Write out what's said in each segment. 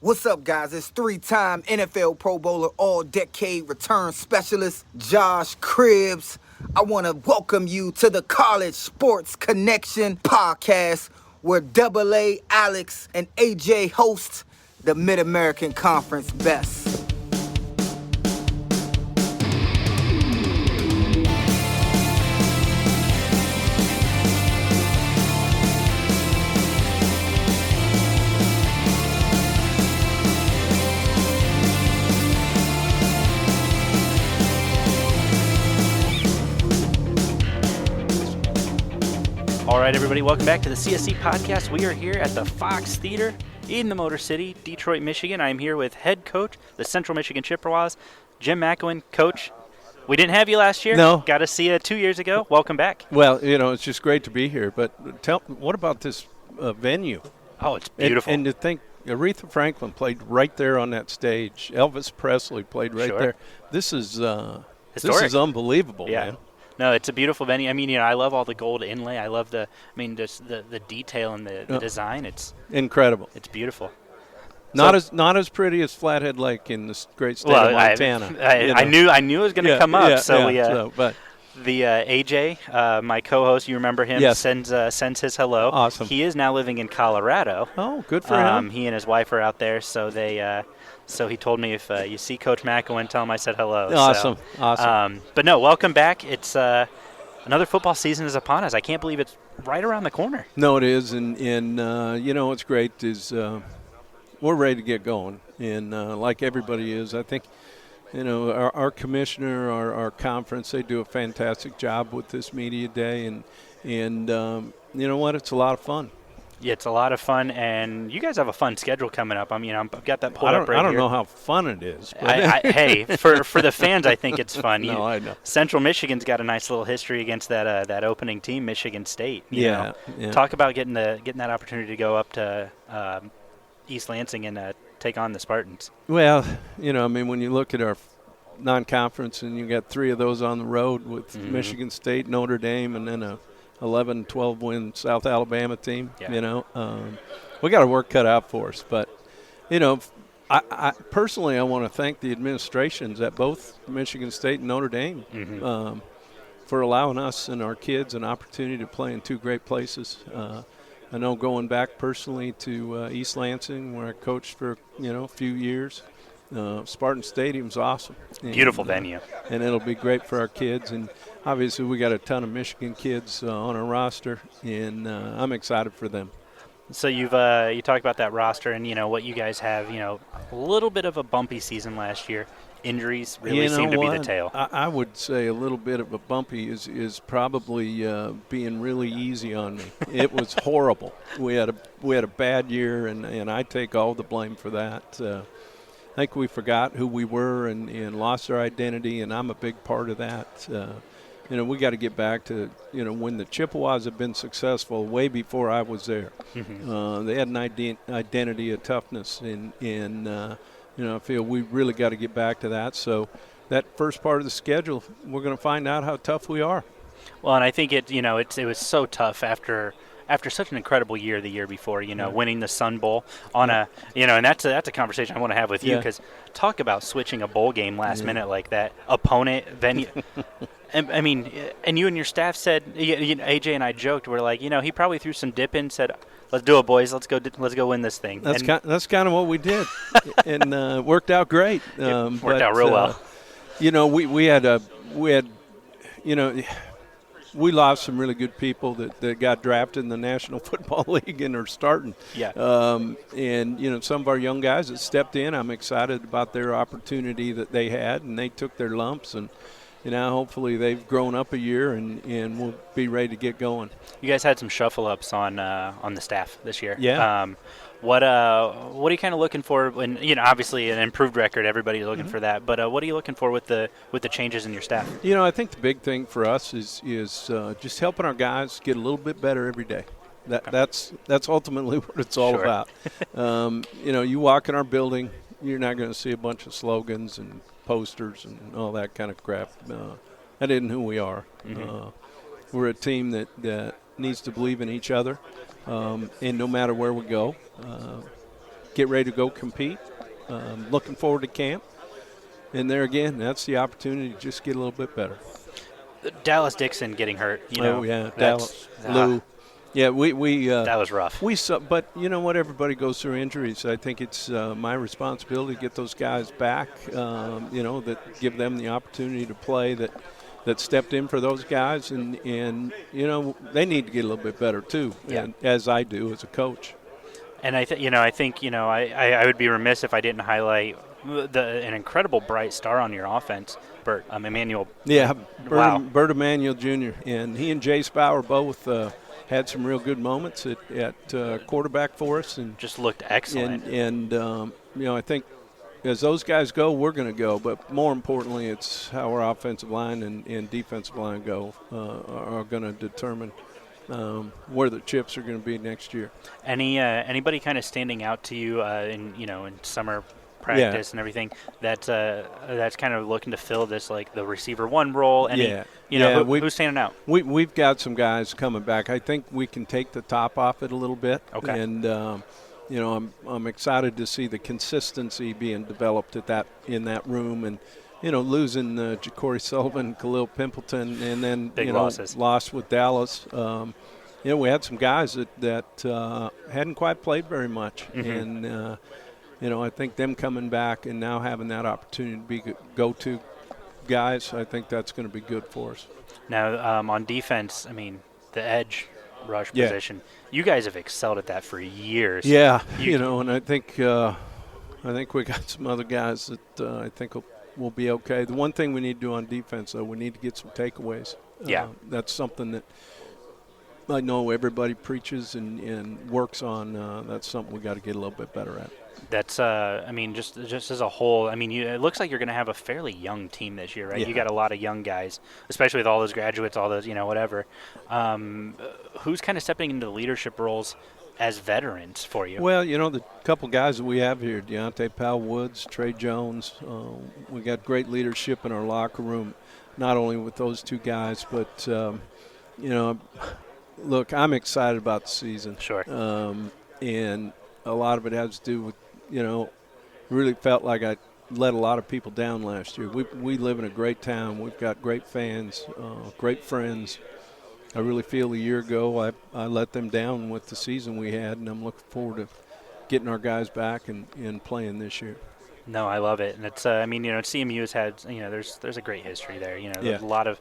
What's up, guys? It's three-time NFL Pro Bowler, all-decade return specialist, Josh Cribbs. I want to welcome you to the College Sports Connection podcast, where Double A, Alex, and AJ host the Mid-American Conference Best. All right, everybody, welcome back to the CSC podcast. We are here at the Fox Theater in the Motor City, Detroit, Michigan. I'm here with head coach, the Central Michigan Chippewas, Jim McElwain. Coach, we didn't have you last year. No. Got to see you 2 years ago. Welcome back. Well, it's just great to be here. But what about this venue? Oh, it's beautiful. And to think Aretha Franklin played right there on that stage. Elvis Presley played right there. This is unbelievable, yeah. man. No, it's a beautiful venue. I mean, I love all the gold inlay. I love the detail and the design. It's incredible. It's beautiful. Not as pretty as Flathead Lake in the great state of Montana. I knew it was going to come up. But the AJ, my co-host, you remember him? Yes. Sends his hello. Awesome. He is now living in Colorado. Oh, good for him. He and his wife are out there, so they. So he told me if you see Coach McElwain, tell him I said hello. Awesome. But no, welcome back. It's another football season is upon us. I can't believe it's right around the corner. No, it is, and what's great is we're ready to get going, and like everybody is, I think. Our commissioner, our conference, they do a fantastic job with this media day, and you know what? It's a lot of fun. Yeah, it's a lot of fun, and you guys have a fun schedule coming up. I mean, I've got that pulled up right here. I don't know how fun it is. Hey, for the fans, I think it's fun. No, I know. Central Michigan's got a nice little history against that opening team, Michigan State. Yeah. Talk about getting that opportunity to go up to East Lansing and take on the Spartans. Well, when you look at our non-conference, and you got three of those on the road with Michigan State, Notre Dame, and then a 11-12 win South Alabama team. Yeah. We got our work cut out for us. But I personally, I want to thank the administrations at both Michigan State and Notre Dame for allowing us and our kids an opportunity to play in two great places. I know going back personally to East Lansing, where I coached for a few years. Spartan Stadium's awesome. Beautiful venue. And it'll be great for our kids. And obviously we got a ton of Michigan kids on our roster, and I'm excited for them. So you talked about that roster and what you guys have. A little bit of a bumpy season last year. Injuries really seem to be the tale. I would say a little bit of a bumpy is probably being really easy on me. It was horrible. We had a bad year, and I take all the blame for that. I think we forgot who we were and lost our identity, and I'm a big part of that. We got to get back to, when the Chippewas have been successful way before I was there. They had an identity of toughness, and I feel we really got to get back to that. So that first part of the schedule, we're going to find out how tough we are. Well, and I think it was so tough after such an incredible year the year before, winning the Sun Bowl on a, and that's a conversation I want to have with you, because talk about switching a bowl game last minute like that. Opponent, venue. and you and your staff said, AJ and I joked, we're like, he probably threw some dip in, said, let's do it, boys. Let's go win this thing. That's kind of what we did, and it worked out great. It worked out real well. We lost some really good people that got drafted in the National Football League and are starting. Yeah. And some of our young guys that stepped in, I'm excited about their opportunity that they had, and they took their lumps. And, hopefully they've grown up a year and we'll be ready to get going. You guys had some shuffle-ups on the staff this year. Yeah. What are you kind of looking for? When obviously an improved record, everybody's looking for that. But what are you looking for with the changes in your staff? I think the big thing for us is just helping our guys get a little bit better every day. That's ultimately what it's all about. You walk in our building, you're not going to see a bunch of slogans and posters and all that kind of crap. That isn't who we are. We're a team that needs to believe in each other, and no matter where we go, get ready to go compete. Looking forward to camp. And there again, that's the opportunity to just get a little bit better. Dallas Dixon getting hurt, Oh, yeah, Dallas, Lou. Yeah, we that was rough. But you know what? Everybody goes through injuries. I think it's my responsibility to get those guys back. That give them the opportunity to play. That stepped in for those guys, and they need to get a little bit better too. Yeah. As I do as a coach. And I would be remiss if I didn't highlight an incredible bright star on your offense, Bert Emmanuel. Yeah, Wow. Bert Emmanuel Jr. And he and Jay Spauer both had some real good moments at quarterback for us, and just looked excellent. And I think as those guys go, we're going to go. But more importantly, it's how our offensive line and defensive line go are going to determine where the chips are going to be next year. Anybody kind of standing out to you in summer practice and everything that's kind of looking to fill this, like, the receiver one role? Who's standing out? We've got some guys coming back. I think we can take the top off it a little bit. Okay. And I'm excited to see the consistency being developed in that room, and losing Ja'Cory Sullivan, Khalil Pimpleton, and then Big losses. Lost with Dallas. We had some guys that hadn't quite played very much, and I think them coming back and now having that opportunity to be go-to guys, I think that's going to be good for us. Now, on defense, the edge rush position, you guys have excelled at that for years. Yeah, and I think we got some other guys that I think will be okay. The one thing we need to do on defense, though, we need to get some takeaways. That's something that I know everybody preaches and works on. That's something we got to get a little bit better at. That's just as a whole, it looks like you're going to have a fairly young team this year, right? Yeah. You got a lot of young guys, especially with all those graduates, all those, whatever. Who's kind of stepping into the leadership roles as veterans for you? Well, the couple guys that we have here, Deontay Powell-Woods, Trey Jones, we got great leadership in our locker room, not only with those two guys, but, look, I'm excited about the season. Sure. And a lot of it has to do with, really felt like I let a lot of people down last year. We live in a great town. We've got great fans, great friends. I really feel a year ago I let them down with the season we had, and I'm looking forward to getting our guys back and playing this year. No, I love it, and it's CMU has had there's a great history there. A lot of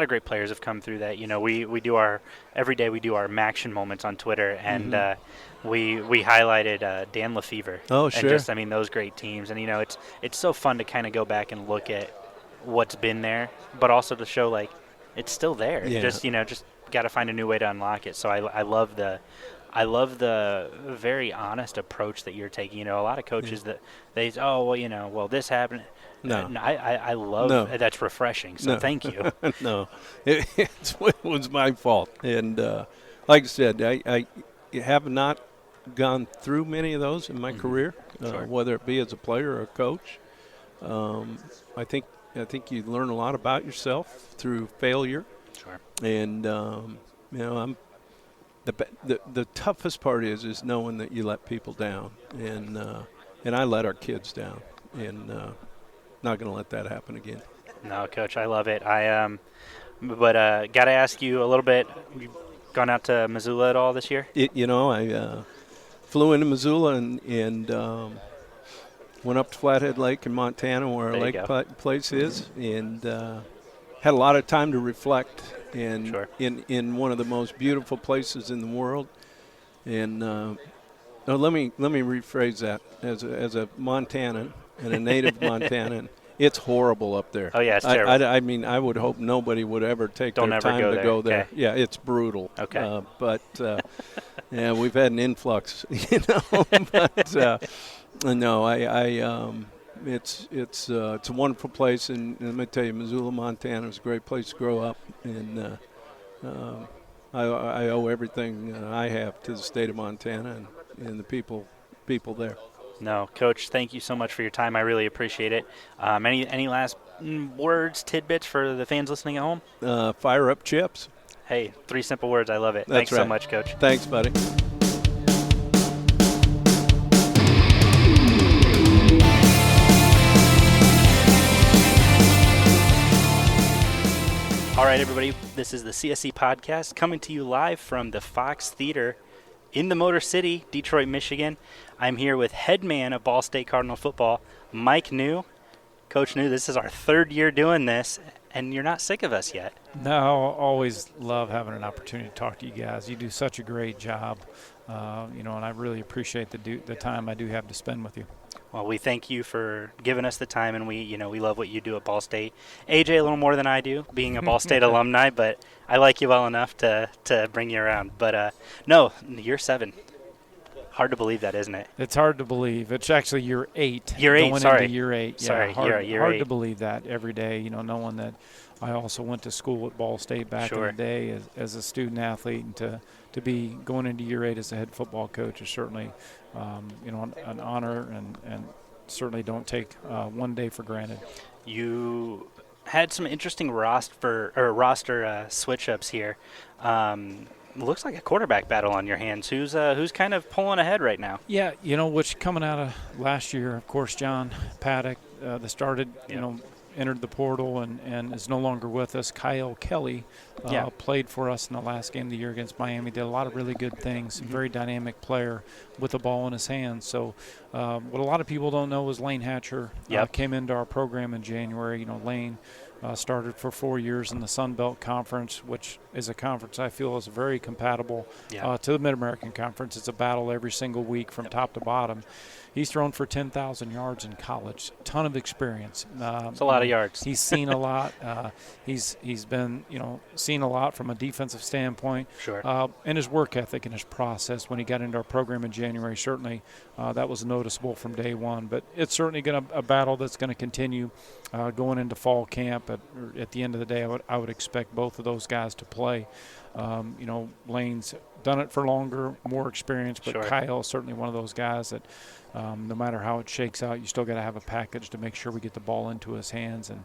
great players have come through that. We do every day we do our Maction moments on Twitter, and we highlighted Dan Lefevre. Oh, sure. And just those great teams, and it's so fun to kind of go back and look at what's been there, but also to show like it's still there. Yeah. Just got to find a new way to unlock it. So I love the very honest approach that you're taking. A lot of coaches that this happened. No. I love that's refreshing. So thank you. No, it was my fault. And like I said, I have not gone through many of those in my career, Sure. whether it be as a player or a coach. I think you learn a lot about yourself through failure. Sure. And I'm. The toughest part is knowing that you let people down, and I let our kids down, and not going to let that happen again. No, Coach, I love it. But got to ask you a little bit. You gone out to Missoula at all this year? I flew into Missoula and went up to Flathead Lake in Montana, where our lake place is, and had a lot of time to reflect. And Sure. in one of the most beautiful places in the world, and let me rephrase that. As a Montanan and a native Montanan, it's horrible up there. Oh yeah, it's terrible. I would hope nobody would ever take Don't their ever time go to there. go there. Okay. Yeah, it's brutal. Okay. But we've had an influx, But no, It's a wonderful place, and let me tell you, Missoula, Montana is a great place to grow up, and I owe everything I have to the state of Montana and the people there. No, Coach, thank you so much for your time. I really appreciate it. Any last words, tidbits for the fans listening at home? Fire up chips. Hey, 3 simple words. I love it. That's Thanks right. so much, Coach. Thanks, buddy. right, everybody, this is the CSC podcast coming to you live from the Fox Theater in the Motor City, Detroit, Michigan. I'm here with head man of Ball State Cardinal football, Mike Neu. Coach Neu, this is our third year doing this, and you're not sick of us yet. No, I always love having an opportunity to talk to you guys. You do such a great job, and I really appreciate the time I do have to spend with you. Well, we thank you for giving us the time, and we love what you do at Ball State. AJ a little more than I do, being a Ball State alumni, but I like you well enough to bring you around. But no, year 7. Hard to believe that, isn't it? It's hard to believe. It's actually year 8. Year 8, going sorry. into year 8. Yeah, sorry, year hard 8. to believe that every day, knowing that I also went to school at Ball State back in the day as a student athlete, and to be going into year 8 as a head football coach is certainly an honor, and certainly don't take one day for granted. You had some interesting roster switch-ups here. Looks like a quarterback battle on your hands. Who's kind of pulling ahead right now? Yeah, which coming out of last year, of course, John Paddock, that started, entered the portal and is no longer with us. Kyle Kelly played for us in the last game of the year against Miami. Did a lot of really good things. Very dynamic player with the ball in his hands. So what a lot of people don't know is Lane Hatcher came into our program in January. Lane started for 4 years in the Sun Belt Conference, which is a conference I feel is very compatible to the Mid-American Conference. It's a battle every single week from top to bottom. He's thrown for 10,000 yards in college. Ton of experience. It's a lot of yards. He's seen a lot. He's been seen a lot from a defensive standpoint. Sure. And his work ethic and his process when he got into our program in January, certainly that was noticeable from day one. But it's certainly a battle that's going to continue going into fall camp. At the end of the day, I would expect both of those guys to play. Lane's done it for longer, more experience, but Sure. Kyle is certainly one of those guys that no matter how it shakes out, you still got to have a package to make sure we get the ball into his hands, and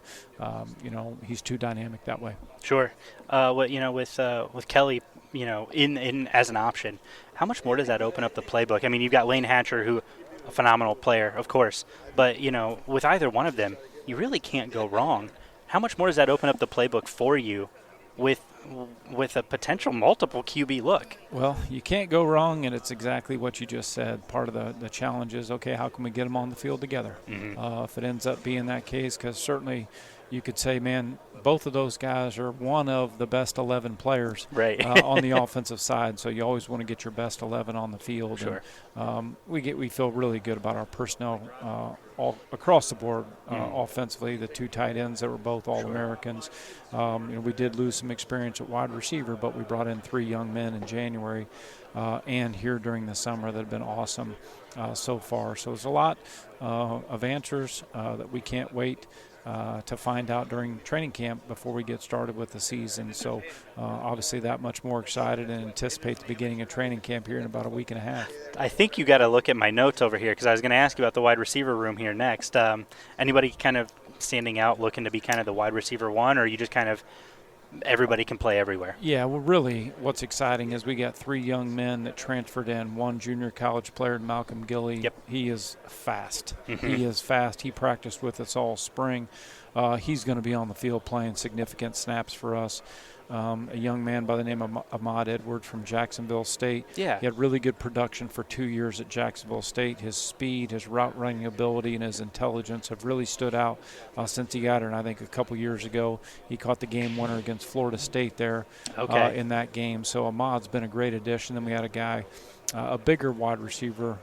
he's too dynamic that way. Sure. With Kelly, in as an option, how much more does that open up the playbook? I mean, you've got Lane Hatcher, who a phenomenal player, of course, but with either one of them, you really can't go wrong. How much more does that open up the playbook for you with a potential multiple QB look? Well, you can't go wrong, and it's exactly what you just said. Part of the challenge is, okay, how can we get them on the field together? If it ends up being that case, because certainly you could say, man, both of those guys are one of the best 11 players on the offensive side, so you always want to get your best 11 on the field. Sure. And, we feel really good about our personnel all across the board offensively. The 2 tight ends that were both All-Americans. We did lose some experience at wide receiver, but we brought in 3 young men in January and here during the summer that have been awesome so far. So there's a lot of answers that we can't wait to find out during training camp before we get started with the season. So obviously that much more excited and anticipate the beginning of training camp here in about a week and a half. I think you got to look at my notes over here, because I was going to ask you about the wide receiver room here next. Anybody kind of standing out, looking to be kind of the wide receiver one, or are you just kind of everybody can play everywhere? Yeah, well, really what's exciting is we got 3 young men that transferred in. One junior college player, Malcolm Gilley. Yep. He is fast. He is fast. He practiced with us all spring. He's going to be on the field playing significant snaps for us. A young man by the name of Ahmad Edwards from Jacksonville State. Yeah. He had really good production for 2 years at Jacksonville State. His speed, his route running ability, and his intelligence have really stood out since he got here. And I think a couple years ago he caught the game winner against Florida State there in that game. So Ahmad's been a great addition. Then we had a guy, a bigger wide receiver,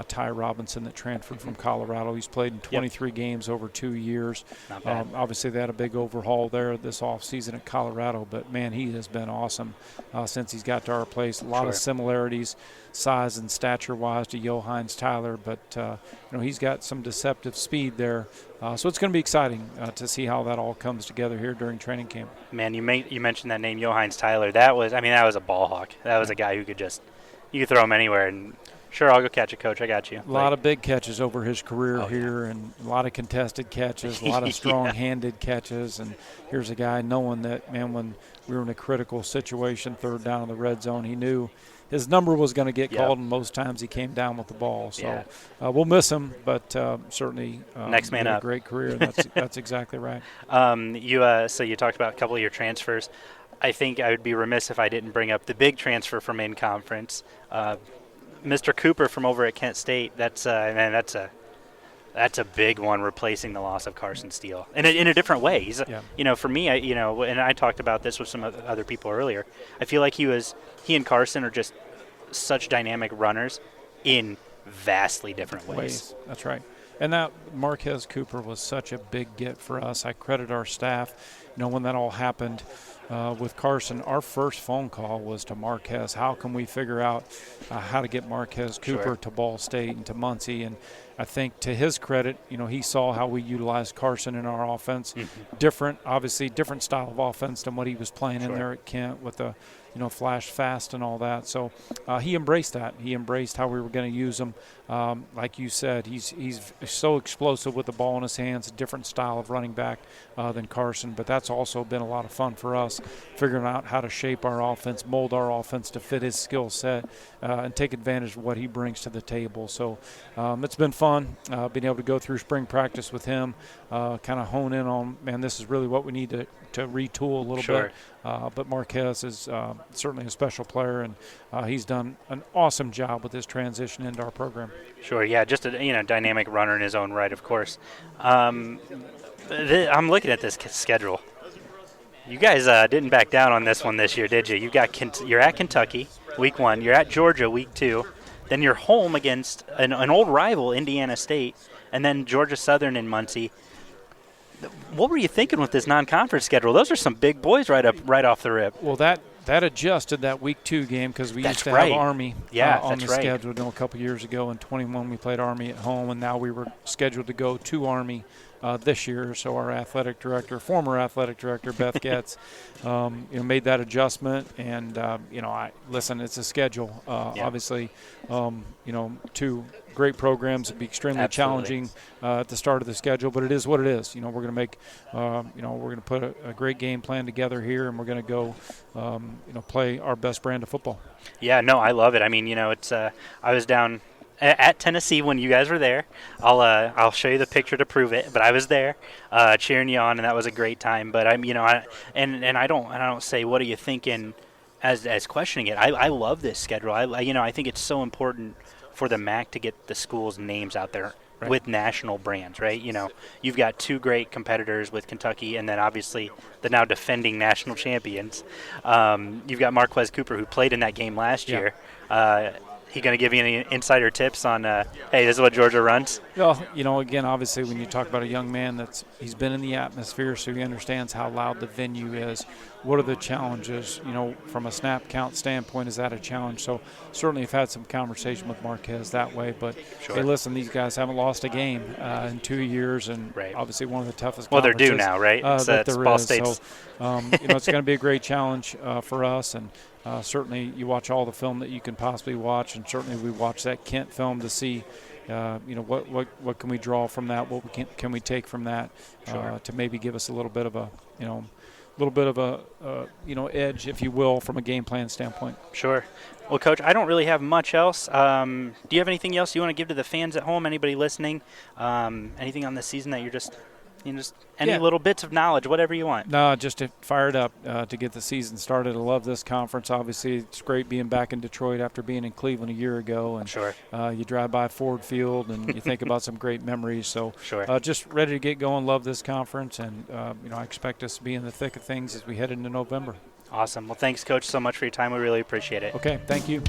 Ty Robinson, that transferred from Colorado. He's played in 23 games over 2 years. Not bad. Obviously, they had a big overhaul there this offseason at Colorado, but, man, he has been awesome since he's got to our place. A lot of similarities, size and stature-wise, to Johannes Tyler, but, he's got some deceptive speed there. So it's going to be exciting to see how that all comes together here during training camp. Man, you mentioned that name, Johannes Tyler. That was a ball hawk. That was a guy who you could throw him anywhere, and sure, I'll go catch it, Coach. I got you. A lot of big catches over his career here, and a lot of contested catches, a lot of strong-handed catches. And here's a guy knowing that, man, when we were in a critical situation, 3rd down in the red zone, he knew his number was going to get Yep. called, and most times he came down with the ball. So we'll miss him, but certainly next man he had up. a great career, and that's exactly right. So you talked about a couple of your transfers. I think I would be remiss if I didn't bring up the big transfer from in-conference. Mr. Cooper from over at Kent State. That's a big one, replacing the loss of Carson Steele in a different way. He's, for me, and I talked about this with some other people earlier. I feel like he and Carson are just such dynamic runners in vastly different ways. That's right. And that Marquez Cooper was such a big get for us. I credit our staff. When that all happened with Carson, our first phone call was to Marquez. How can we figure out how to get Marquez Cooper to Ball State and to Muncie? And I think to his credit, he saw how we utilized Carson in our offense. Obviously different style of offense than what he was playing in there at Kent with the flash fast and all that. So he embraced that. He embraced how we were going to use him. Like you said, he's so explosive with the ball in his hands, a different style of running back than Carson. But that's also been a lot of fun for us, figuring out how to shape our offense, mold our offense to fit his skill set, and take advantage of what he brings to the table. So it's been fun being able to go through spring practice with him, kind of hone in on, man, this is really what we need to retool a little bit. But Marquez is certainly a special player, and he's done an awesome job with his transition into our program. Sure, yeah, just a dynamic runner in his own right, of course. I'm looking at this schedule. You guys didn't back down on this one this year, did you? You're at Kentucky, week 1. You're at Georgia, week 2. Then you're home against an old rival, Indiana State, and then Georgia Southern and Muncie. What were you thinking with this non-conference schedule? Those are some big boys right off the rip. Well, that adjusted that week 2 game because we used to have Army on the schedule. A couple years ago in 21 we played Army at home, and now we were scheduled to go to Army this year. So our former athletic director, Beth Getz, made that adjustment. And listen, it's a schedule. Obviously, 2 great programs. It'd be extremely challenging at the start of the schedule, but it is what it is. We're going to make, we're going to put a great game plan together here, and we're going to go, play our best brand of football. Yeah, no, I love it. I mean, it's I was down at Tennessee when you guys were there. I'll show you the picture to prove it. But I was there, cheering you on, and that was a great time. But I don't say what are you thinking as questioning it. I love this schedule. I think it's so important for the MAC to get the schools' names out there with national brands, right? You've got 2 great competitors with Kentucky, and then obviously the now defending national champions. You've got Marquez Cooper, who played in that game last year. He going to give you any insider tips on, hey, this is what Georgia runs? Well, again, obviously when you talk about a young man he's been in the atmosphere, so he understands how loud the venue is. What are the challenges? From a snap count standpoint, is that a challenge? So certainly I've had some conversation with Marquez that way. But, hey, listen, these guys haven't lost a game in 2 years, and obviously one of the toughest conferences. Well, they're due now, right? That there Ball is. State's. So, it's going to be a great challenge for us. And certainly you watch all the film that you can possibly watch, and certainly we watch that Kent film to see what can we draw from that, what can we take from that to maybe give us a little bit of a edge, if you will, from a game plan standpoint. Sure. Well, Coach, I don't really have much else. Do you have anything else you want to give to the fans at home, anybody listening? Anything on the season that you're just any little bits of knowledge, whatever you want. No, just to fire it up to get the season started. I love this conference. Obviously, it's great being back in Detroit after being in Cleveland a year ago. And you drive by Ford Field and you think about some great memories. So just ready to get going. Love this conference. And, I expect us to be in the thick of things as we head into November. Awesome. Well, thanks, Coach, so much for your time. We really appreciate it. Okay, thank you.